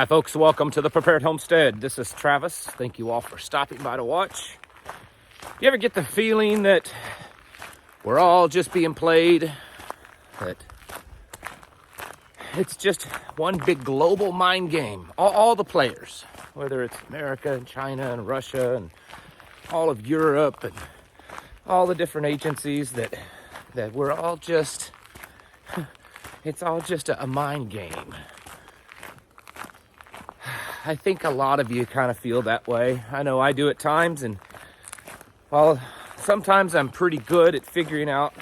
Hi folks, welcome to the Prepared Homestead. This is Travis. Thank you all for stopping by to watch. You ever get the feeling that we're all just being played? That it's just one big global mind game. All the players, whether it's America and China and Russia and all of Europe and all the different agencies, that we're all just, it's all just a mind game. I think a lot of you kind of feel that way. I know I do at times, and while sometimes I'm pretty good at figuring out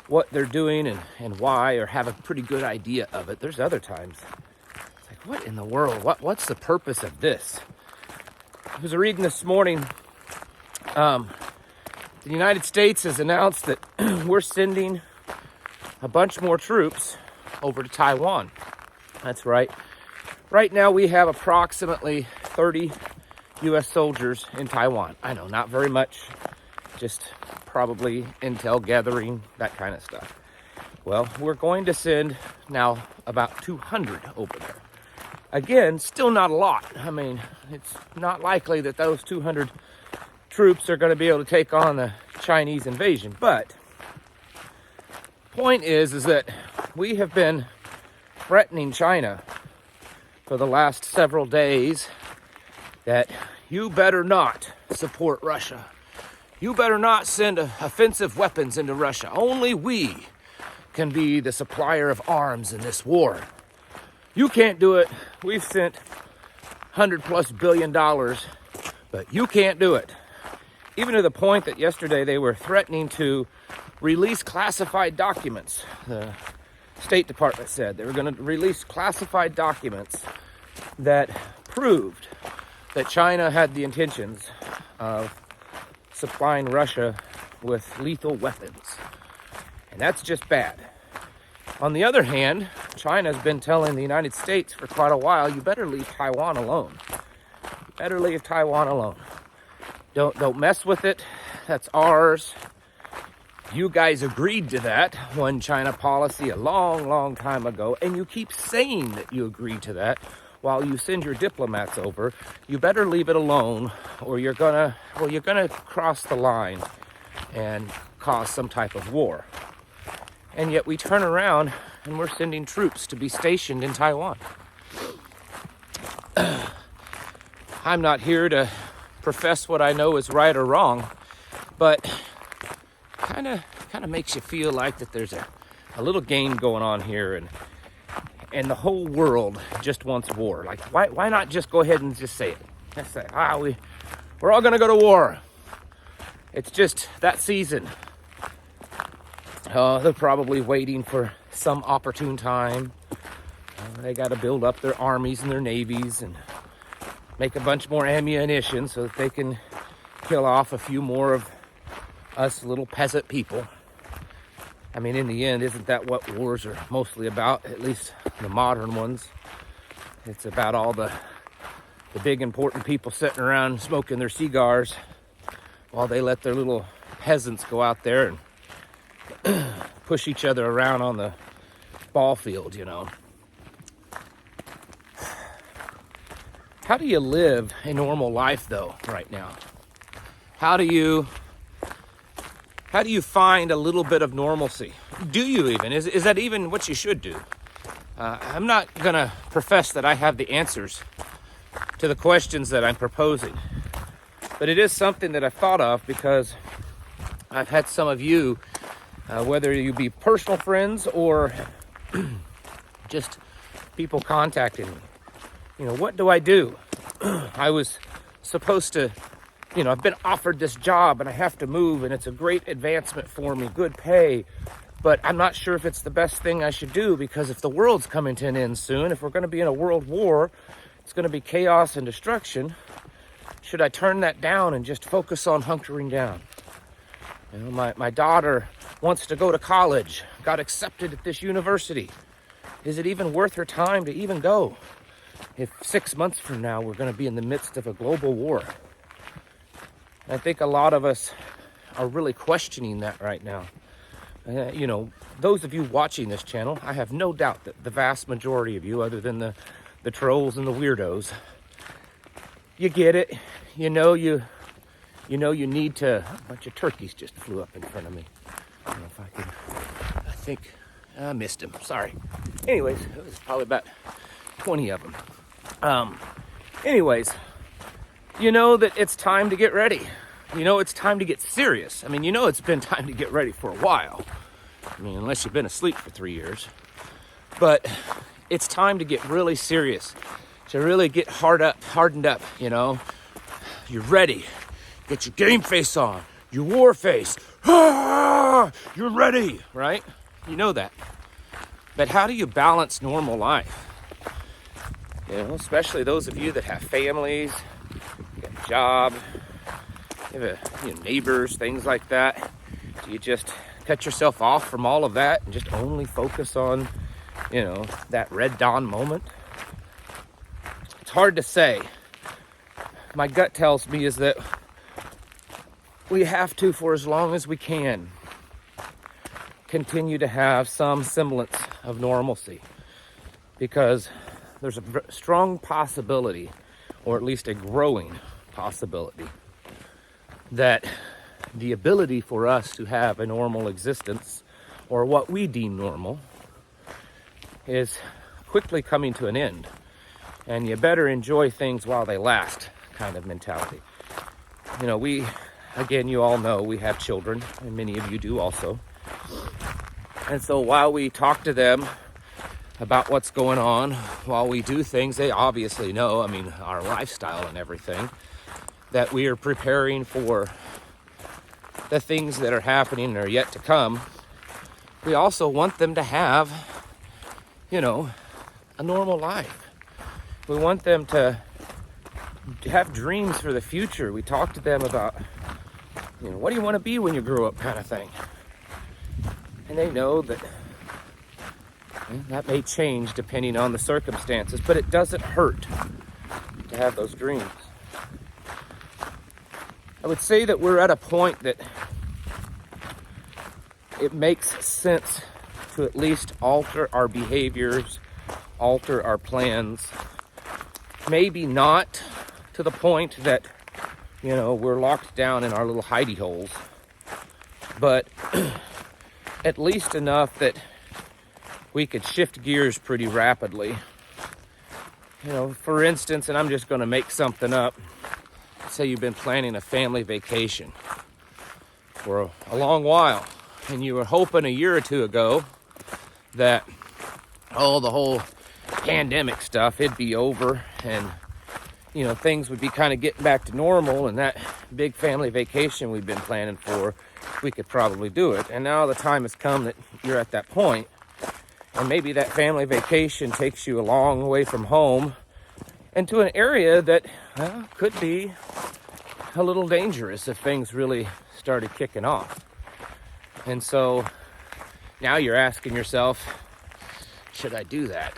what they're doing and why, or have a pretty good idea of it, there's other times it's like, what in the world? What's the purpose of this? I was reading this morning, the United States has announced that we're sending a bunch more troops over to Taiwan. That's right. Right now, we have approximately 30 U.S. soldiers in Taiwan. I know, not very much, just probably intel gathering, that kind of stuff. Well, we're going to send now about 200 over there. Again, still not a lot. I mean, it's not likely that those 200 troops are going to be able to take on the Chinese invasion. But point is that we have been threatening China for the last several days that you better not support Russia. You better not send offensive weapons into Russia. Only we can be the supplier of arms in this war. You can't do it. We've sent $100+ billion, but you can't do it. Even to the point that yesterday they were threatening to release classified documents. The State Department said they were going to release classified documents that proved that China had the intentions of supplying Russia with lethal weapons. And that's just bad. On the other hand, China's been telling the United States for quite a while, you better leave Taiwan alone. You better leave Taiwan alone. Don't mess with it. That's ours. You guys agreed to that one China policy a long time ago, and you keep saying that you agreed to that while you send your diplomats over. You better leave it alone, or you're gonna cross the line and cause some type of war. And yet we turn around and we're sending troops to be stationed in Taiwan. I'm not here to profess what I know is right or wrong, but kind of makes you feel like that there's a little game going on here, and the whole world just wants war. Like, why not just go ahead and just say it? Just say, we're all gonna go to war. It's just that season. They're probably waiting for some opportune time. They got to build up their armies and their navies and make a bunch more ammunition so that they can kill off a few more of us little peasant people. I mean, in the end, isn't that what wars are mostly about? At least the modern ones. It's about all the big important people sitting around smoking their cigars while they let their little peasants go out there and push each other around on the ball field, you know. How do you live a normal life, though, right now? How do you find a little bit of normalcy? Do you even? Is that even what you should do? I'm not going to profess that I have the answers to the questions that I'm proposing. But it is something that I've thought of because I've had some of you, whether you be personal friends or just people contacting me. You know, what do I do? I was supposed to, I've been offered this job and I have to move and it's a great advancement for me, good pay, but I'm not sure if it's the best thing I should do, because if the world's coming to an end soon, if we're going to be in a world war, it's going to be chaos and destruction. Should I turn that down and just focus on hunkering down? You know, my daughter wants to go to college, got accepted at this university. Is it even worth her time to even go if 6 months from now we're going to be in the midst of a global war? I think a lot of us are really questioning that right now. Those of you watching this channel, I have no doubt that the vast majority of you, other than the the trolls and the weirdos. You get it. You know you need to. A bunch of turkeys just flew up in front of me. I don't know if I can. I think I missed him. Sorry. Anyways, it was probably about 20 of them. Anyways, you know that it's time to get ready. You know it's time to get serious. I mean, you know it's been time to get ready for a while. I mean, unless you've been asleep for 3 years. But it's time to get really serious. To really get hardened up, you know. You're ready. Get your game face on. Your war face. Ah, you're ready, right? You know that. But how do you balance normal life? You know, especially those of you that have families, you got a job, you have neighbors, things like that. Do you just cut yourself off from all of that and just only focus on, that red dawn moment? It's hard to say. My gut tells me is that we have to, for as long as we can, continue to have some semblance of normalcy, because there's a strong possibility, or at least a growing possibility, that the ability for us to have a normal existence, or what we deem normal, is quickly coming to an end. And you better enjoy things while they last kind of mentality. You all know we have children, and many of you do also. And so while we talk to them about what's going on, while we do things, they obviously know, our lifestyle and everything, that we are preparing for the things that are happening and are yet to come. We also want them to have, a normal life. We want them to have dreams for the future. We talk to them about, what do you want to be when you grow up, kind of thing. And they know that that may change depending on the circumstances, but it doesn't hurt to have those dreams. I would say that we're at a point that it makes sense to at least alter our behaviors, alter our plans. Maybe not to the point that, we're locked down in our little hidey holes, but at least enough that we could shift gears pretty rapidly. For instance, and I'm just going to make something up, say you've been planning a family vacation for a long while, and you were hoping a year or two ago that the whole pandemic stuff, it'd be over, and things would be kind of getting back to normal, and that big family vacation we've been planning for, we could probably do it. And now the time has come that you're at that point, and maybe that family vacation takes you a long way from home and to an area that could be a little dangerous if things really started kicking off. And so now you're asking yourself, should I do that?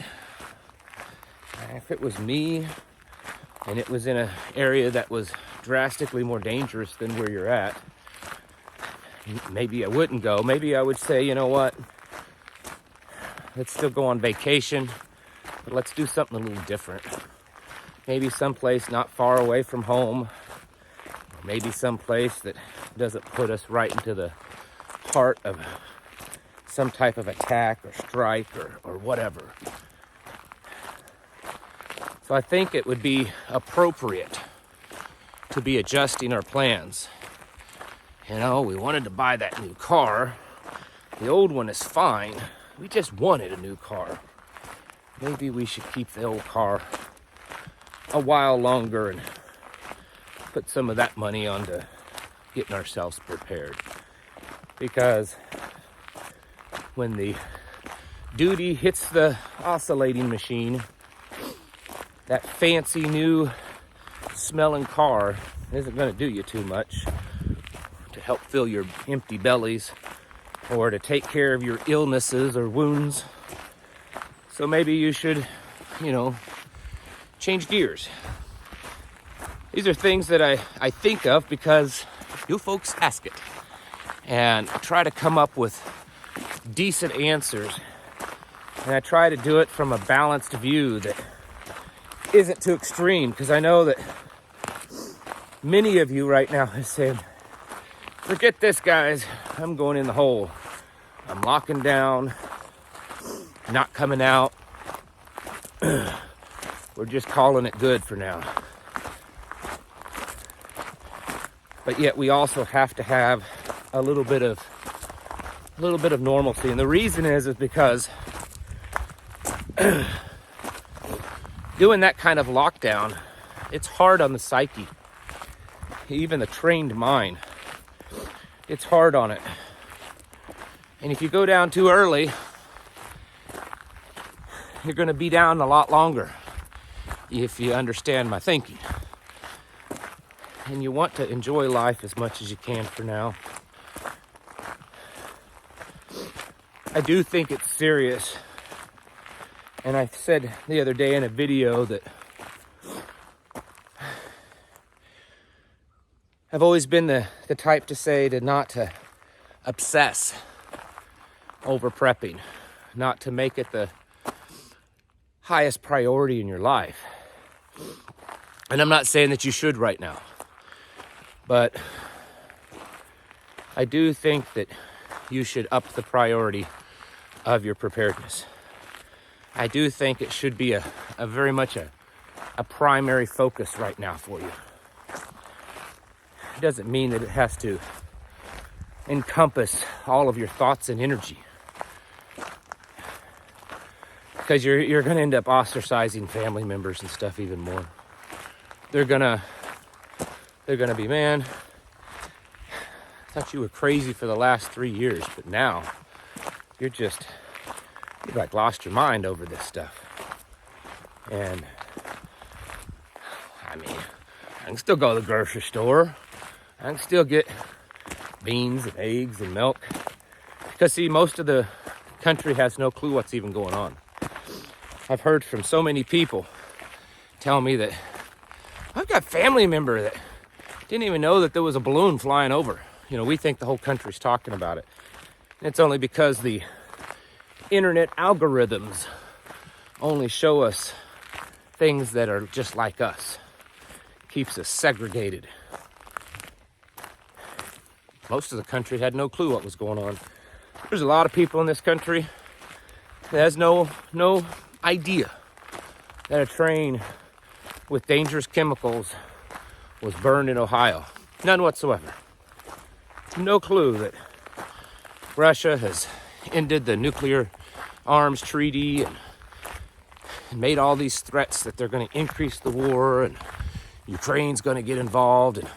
If it was me, and it was in an area that was drastically more dangerous than where you're at, maybe I wouldn't go. Maybe I would say, you know what? Let's still go on vacation, but let's do something a little different. Maybe someplace not far away from home. Maybe someplace that doesn't put us right into the heart of some type of attack or strike or whatever. So I think it would be appropriate to be adjusting our plans. We wanted to buy that new car. The old one is fine. We just wanted a new car. Maybe we should keep the old car a while longer and put some of that money onto getting ourselves prepared. Because when the duty hits the oscillating machine, that fancy new smelling car isn't going to do you too much to help fill your empty bellies or to take care of your illnesses or wounds. So maybe you should, change gears. These are things that I think of because you folks ask it. And I try to come up with decent answers. And I try to do it from a balanced view that isn't too extreme, because I know that many of you right now have said, forget this, guys, I'm going in the hole. I'm locking down, not coming out. We're just calling it good for now. But yet we also have to have a little bit of normalcy. And the reason is because doing that kind of lockdown, it's hard on the psyche. Even the trained mind, it's hard on it. And if you go down too early, you're going to be down a lot longer, if you understand my thinking. And you want to enjoy life as much as you can for now. I do think it's serious. And I said the other day in a video that I've always been the type to say not to obsess over prepping, not to make it the highest priority in your life. And I'm not saying that you should right now, but I do think that you should up the priority of your preparedness. I do think it should be a very much a primary focus right now for you. It doesn't mean that it has to encompass all of your thoughts and energy, because you're going to end up ostracizing family members and stuff even more. They're gonna be, man, I thought you were crazy for the last 3 years, but now you like lost your mind over this stuff. And I mean, I can still go to the grocery store. I can still get beans and eggs and milk. Because see, most of the country has no clue what's even going on. I've heard from so many people tell me that I've got family member that didn't even know that there was a balloon flying over. You know, we think the whole country's talking about it. And it's only because the internet algorithms only show us things that are just like us. Keeps us segregated. Most of the country had no clue what was going on. There's a lot of people in this country that has no idea that a train with dangerous chemicals was burned in Ohio. None whatsoever. No clue that Russia has ended the nuclear arms treaty and made all these threats that they're going to increase the war, and Ukraine's going to get involved, and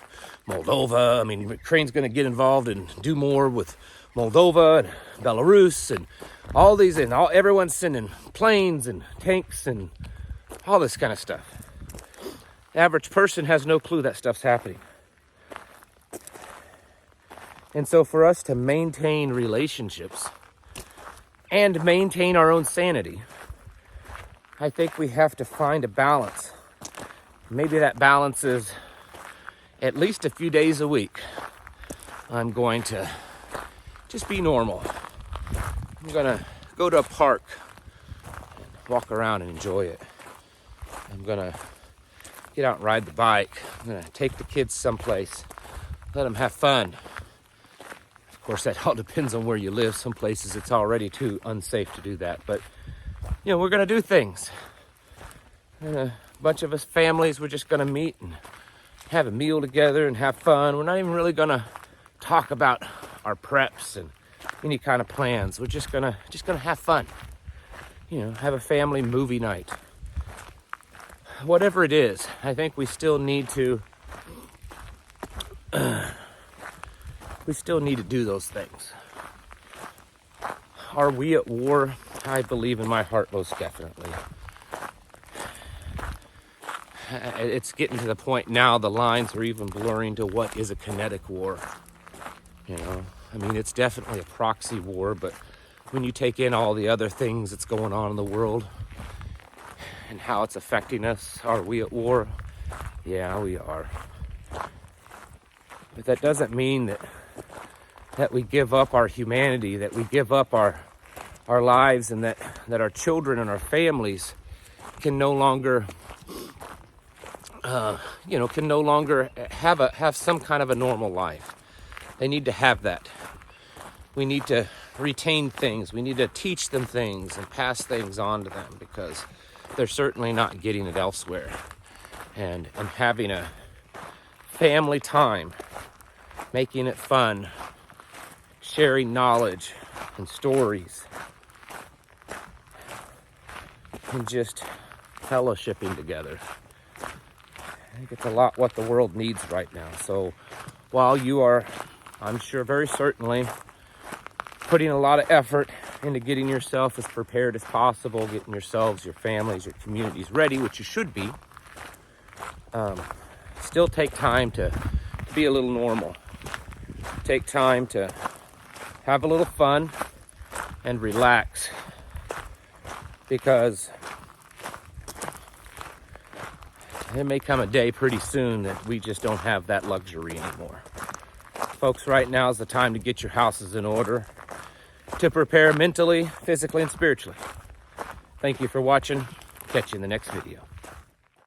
Moldova, Ukraine's going to get involved and do more with Moldova and Belarus and all these, and everyone's sending planes and tanks and all this kind of stuff. The average person has no clue that stuff's happening. And so for us to maintain relationships and maintain our own sanity, I think we have to find a balance. Maybe that balance is at least a few days a week. I'm going to just be normal. I'm gonna go to a park and walk around and enjoy it. I'm gonna get out and ride the bike. I'm gonna take the kids someplace, let them have fun. Of course, that all depends on where you live. Some places it's already too unsafe to do that, but you know, we're gonna do things. And a bunch of us families, we're just gonna meet and have a meal together and have fun. We're not even really gonna talk about our preps and any kind of plans. We're just gonna have fun. You know, have a family movie night. Whatever it is, I think we still need to do those things. Are we at war? I believe in my heart most definitely. It's getting to the point now, the lines are even blurring to what is a kinetic war. You know, it's definitely a proxy war, but when you take in all the other things that's going on in the world and how it's affecting us, are we at war? Yeah, we are. But that doesn't mean that we give up our humanity, that we give up our lives, and that our children and our families can no longer can no longer have some kind of a normal life. They need to have that. We need to retain things. We need to teach them things and pass things on to them, because they're certainly not getting it elsewhere. And having a family time, making it fun, sharing knowledge and stories, and just fellowshipping together. I think it's a lot what the world needs right now. So while you are, I'm sure very certainly, putting a lot of effort into getting yourself as prepared as possible, getting yourselves, your families, your communities ready, which you should be, still take time to be a little normal. Take time to have a little fun and relax, because there may come a day pretty soon that we just don't have that luxury anymore. Folks, right now is the time to get your houses in order, to prepare mentally, physically, and spiritually. Thank you for watching. Catch you in the next video.